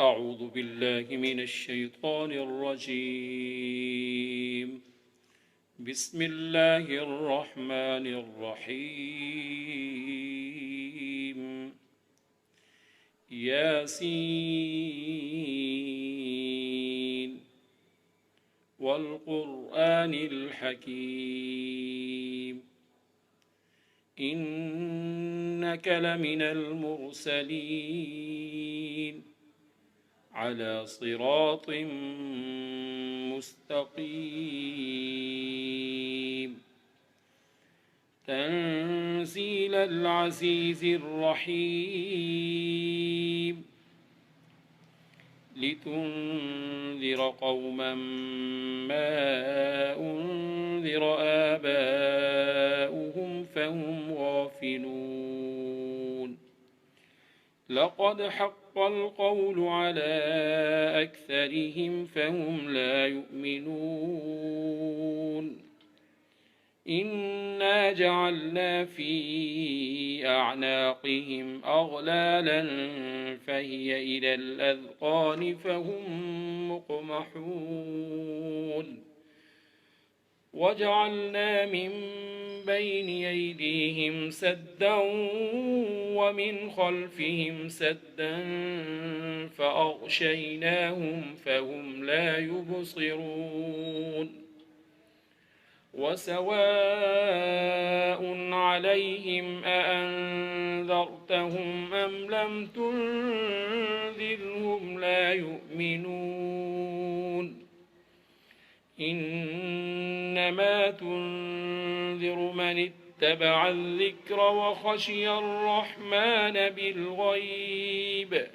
أعوذ بالله من الشيطان الرجيم. بسم الله الرحمن الرحيم. ياسين والقرآن الحكيم إنك لمن المرسلين على صراط مستقيم تنزيل العزيز الرحيم لتنذر قوما ما أنذر آباؤهم فهم غافلون لقد حق القول على أكثرهم فهم لا يؤمنون إنا جعلنا في أعناقهم أغلالا فهي إلى الأذقان فهم مقمحون وجعلنا من بين أيديهم سدا ومن خلفهم سدا فأغشيناهم فهم لا يبصرون وسواء عليهم أأنذرتهم أم لم تنذرهم لا يؤمنون إنما تنذر من اتبع الذكر وخشي الرحمن بالغيب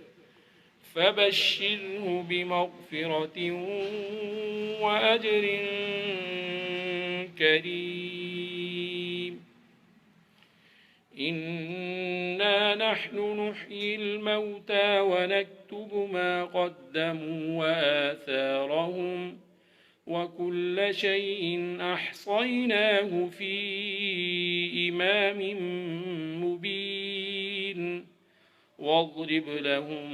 فبشره بمغفرة وأجر كريم إنا نحن نحيي الموتى ونكتب ما قدموا وآثارهم وكل شيء أحصيناه في إمام مبين واضرب لهم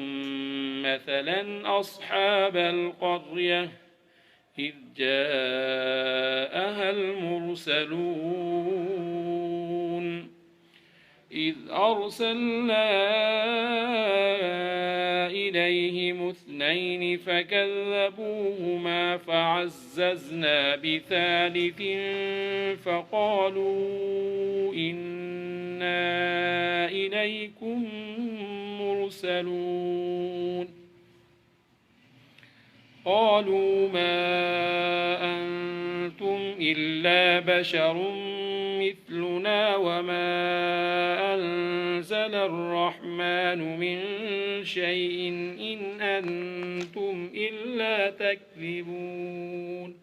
مثلا أصحاب القرية إذ جاءها المرسلون إذ أرسلنا إليهم اثنين فكذبوهما فعززنا بثالث فقالوا إنا إليكم مرسلون قالوا ما أنتم إلا بشر مثلنا وما أنزل الرحمن من شيء إن أنتم إلا تكذبون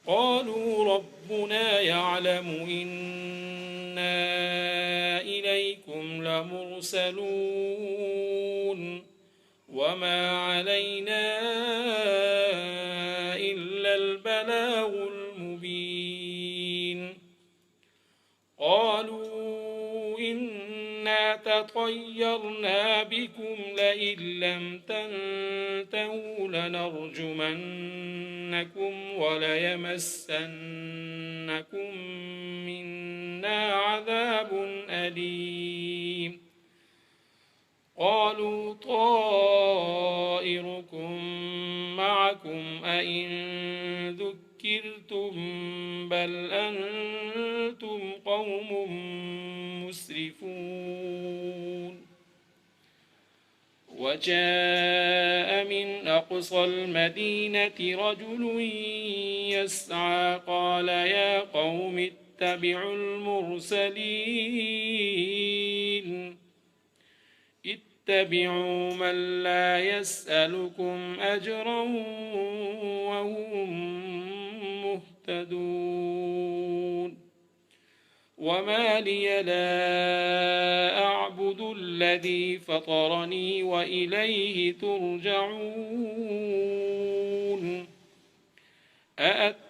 قالوا ربنا يعلم إنا إليكم لمرسلون وما علينا إلا البلاغ المبين قالوا إنا تطيرنا بكم لئن لم تنتهوا لنرجمنكم وليمسنكم منا عذاب أليم قالوا طائركم معكم أئن ذكرتم بل أنتم قوم مسرفون وجاء من أقصى المدينة رجل يسعى قال يا قوم اتبعوا المرسلين اتبعوا من لا يسألكم أجرا وهم مهتدون وما لي لا أعبد الذي فطرني وإليه ترجعون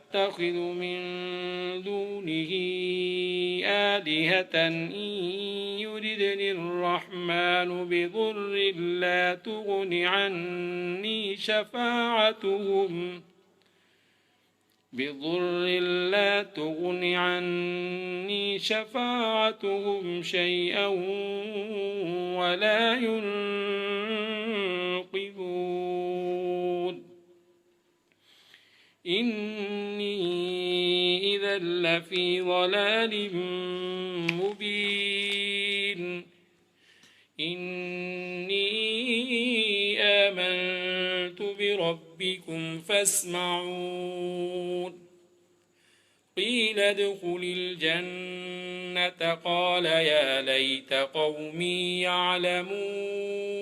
أتخذ من دونه آلهة إن يردني الرحمن بضر لا تغن عني شفاعتهم شيئا ولا ينقذون إني إذا لفي ضلال مبين إني آمنت بربكم فاسمعون قيل ادخل الجنة قال يا ليت قومي يعلمون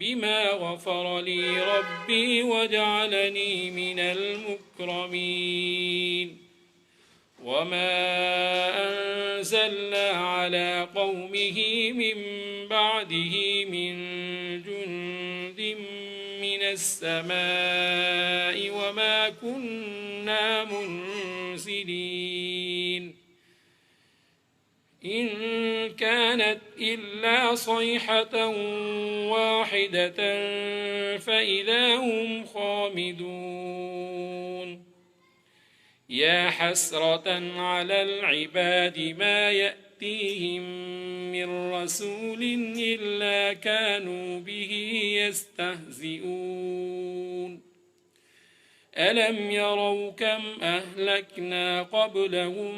بما غفر لي ربي وجعلني من المكرمين وما أنزلنا على قومه من بعده من جند من السماء وما كنا منزلين إن كانت إلا صيحة واحدة فإذا هم خامدون يا حسرة على العباد ما يأتيهم من رسول إلا كانوا به يستهزئون ألم يروا كم أهلكنا قبلهم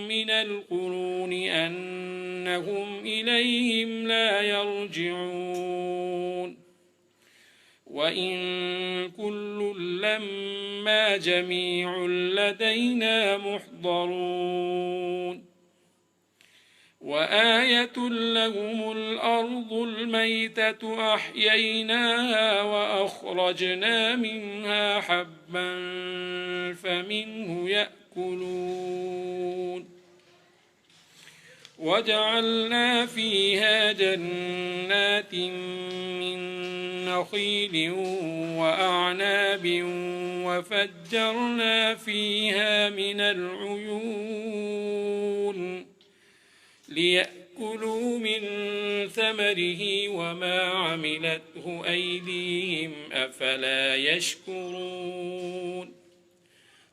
من القرون أنهم إليهم لا يرجعون وإن كل لما جميع لدينا محضرون وآية لهم الأرض الميتة أحييناها وأخرجنا منها حبا فمنه يأكلون وجعلنا فيها جنات من نخيل وأعناب وفجرنا فيها من العيون ليأكلوا من ثمره وما عملته أيديهم أفلا يشكرون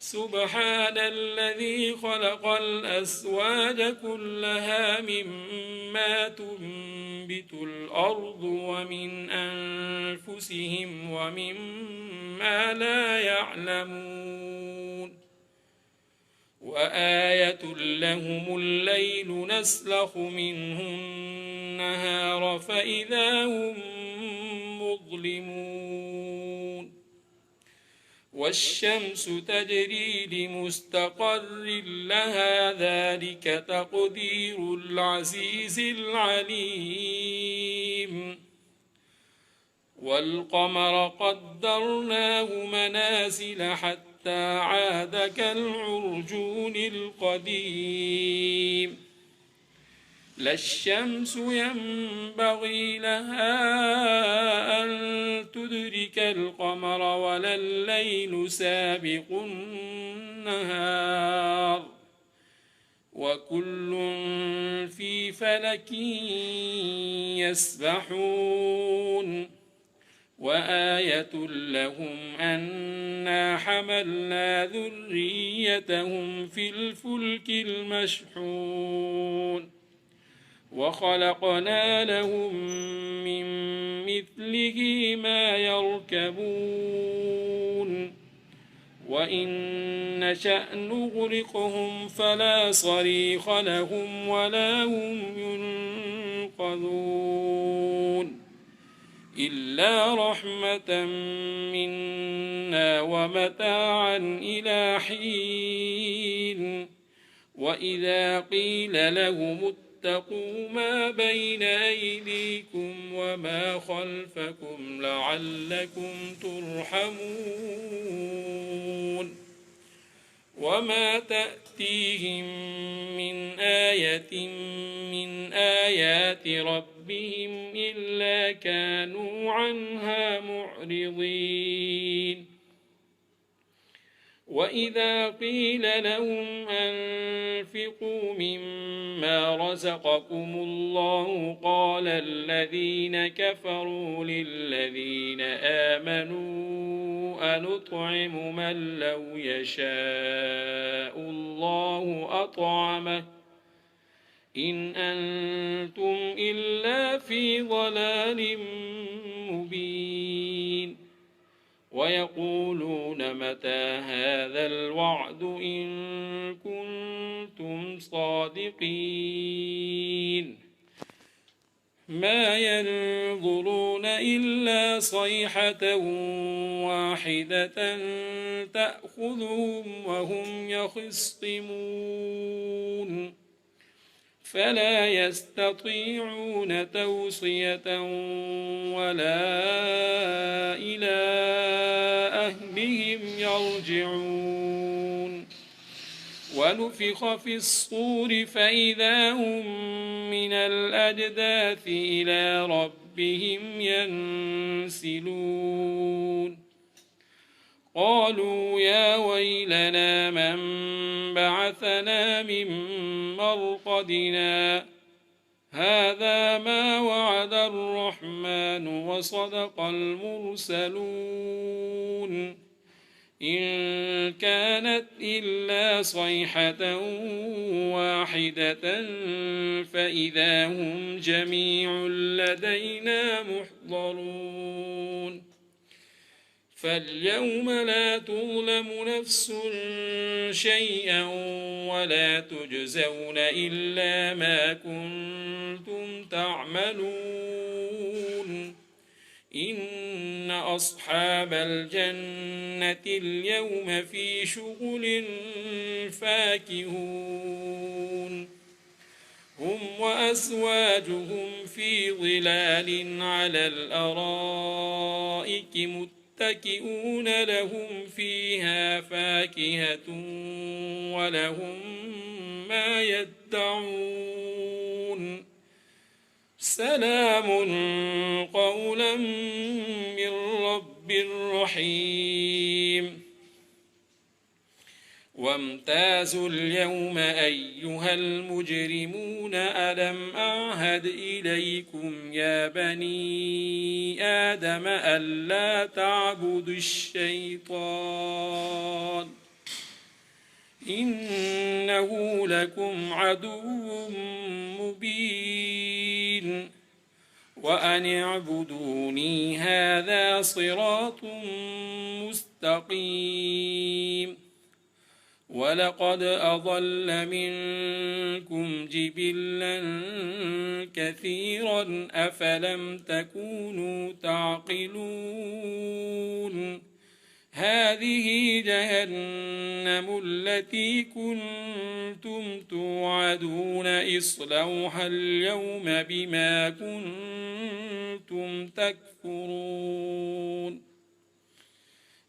سبحان الذي خلق الأزواج كلها مما تنبت الأرض ومن أنفسهم ومما لا يعلمون وآية لهم الليل نسلخ منه النهار فإذا هم مظلمون والشمس تجري لمستقر لها ذلك تقدير العزيز العليم والقمر قدرناه منازل حتى عاد كالعرجون القديم لا الشمس ينبغي لها أن تدرك القمر ولا الليل سابق النهار وكل في فلك يسبحون وآية لهم أنا حملنا ذريتهم في الفلك المشحون وخلقنا لهم من مثله ما يركبون وإن نشأ نغرقهم فلا صريخ لهم ولا هم ينقذون إلا رحمة منا ومتاعا إلى حين وإذا قيل لهم اتقوا ما بين أيديكم وما خلفكم لعلكم ترحمون وما تأتيهم من آية من آيات ربهم إلا كانوا عنها معرضين وإذا قيل لهم أنفقوا مما رزقكم الله قال الذين كفروا للذين آمنوا أنطعم من لو يشاء الله أطعمه إن أنتم إلا في ضلال مبين ويقولون متى هذا الوعد إن كنتم صادقين ما ينظرون إلا صيحة واحدة تأخذهم وهم يخصمون فلا يستطيعون توصية ولا إلى أهلهم يرجعون ونفخ في الصور فإذا هم من الأجداث إلى ربهم ينسلون قالوا يا ويلنا من بعثنا من مرقدنا هذا ما وعد الرحمن وصدق المرسلون إن كانت إلا صيحة واحدة فإذا هم جميع لدينا محضرون فاليوم لا تظلم نفس شيئا ولا تجزون إلا ما كنتم تعملون إن أصحاب الجنة اليوم في شغل فاكهون هم وأزواجهم في ظلال على الأرائك متكئون لهم فيها فاكهة ولهم ما يدعون سلام قولا من رب رحيم وامتازوا اليوم أيها المجرمون ألم أعهد إليكم يا بني آدم ألا تعبدوا الشيطان إنه لكم عدو مبين وأن اعبدوني هذا صراط مستقيم ولقد أضل منكم جبلا كثيرا أفلم تكونوا تعقلون هذه جهنم التي كنتم توعدون اصلوها اليوم بما كنتم تكفرون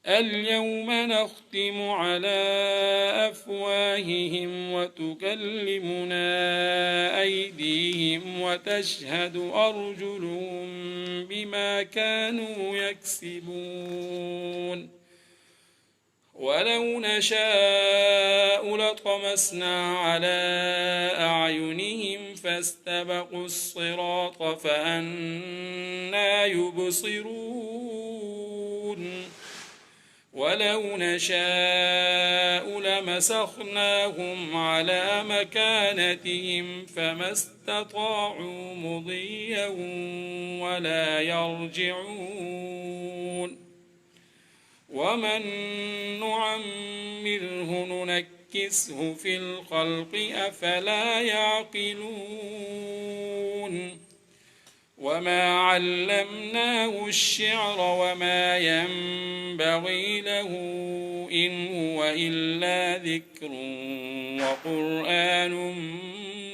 اليوم نختم على أفواههم وتكلمنا أيديهم وتشهد أرجلهم بما كانوا يكسبون ولو نشاء لطمسنا على أعينهم فاستبقوا الصراط فأنى يبصرون ولو نشاء لمسخناهم على مكانتهم فما استطاعوا مضيا ولا يرجعون ومن نعمره ننكسه في الخلق أفلا يعقلون وما علمناه الشعر وما ينبغي له إن هو إلا ذكر وقرآن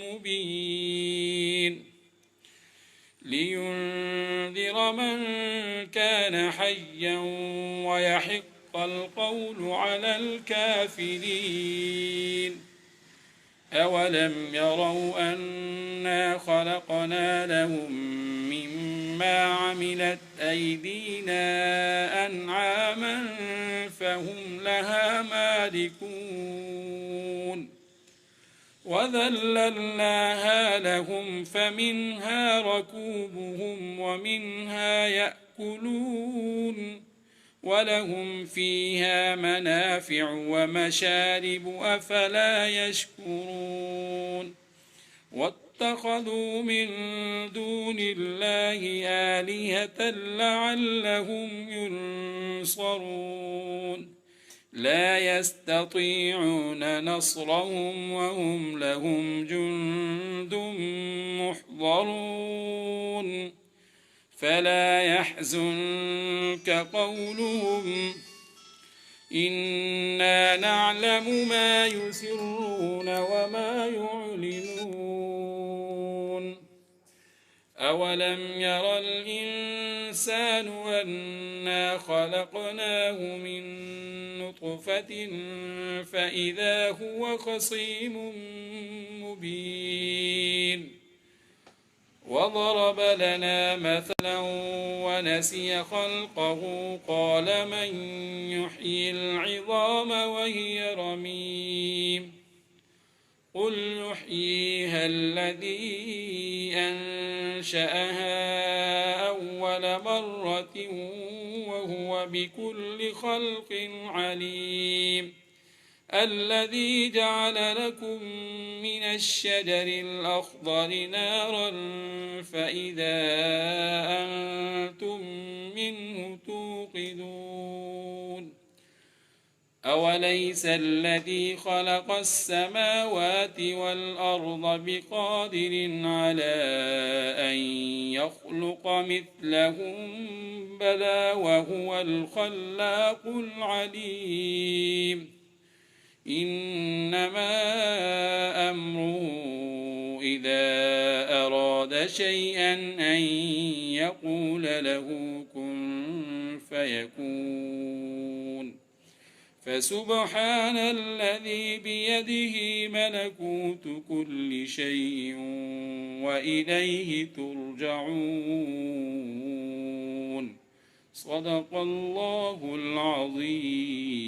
مبين لينذر من كان حيا ويحق القول على الكافرين أولم يروا أنا خلقنا لهم مما مما عملت أيدينا أنعاما فهم لها مالكون وذللناها لهم فمنها ركوبهم ومنها يأكلون ولهم فيها منافع ومشارب أفلا يشكرون واتخذوا من دون الله آلهة لعلهم ينصرون لا يستطيعون نصرهم وهم لهم جند محضرون فلا يحزنك قولهم إنا نعلم ما يسرون وما يعلنون أولم ير الإنسان أنا خلقناه من نطفة فإذا هو خصيم مبين وضرب لنا مثلا ونسي خلقه قال من يحيي العظام وهي رميم قل يحييها الذي أنشأها أول مرة وهو بكل خلق عليم الذي جعل لكم من الشجر الأخضر نارا فإذا أنتم منه توقدون أوليس الذي خلق السماوات والأرض بقادر على أن يخلق مثلهم بلى وهو الخلاق العليم إنما أمره إذا أراد شيئا أن يقول له كن فيكون فسبحان الذي بيده ملكوت كل شيء وإليه ترجعون صدق الله العظيم.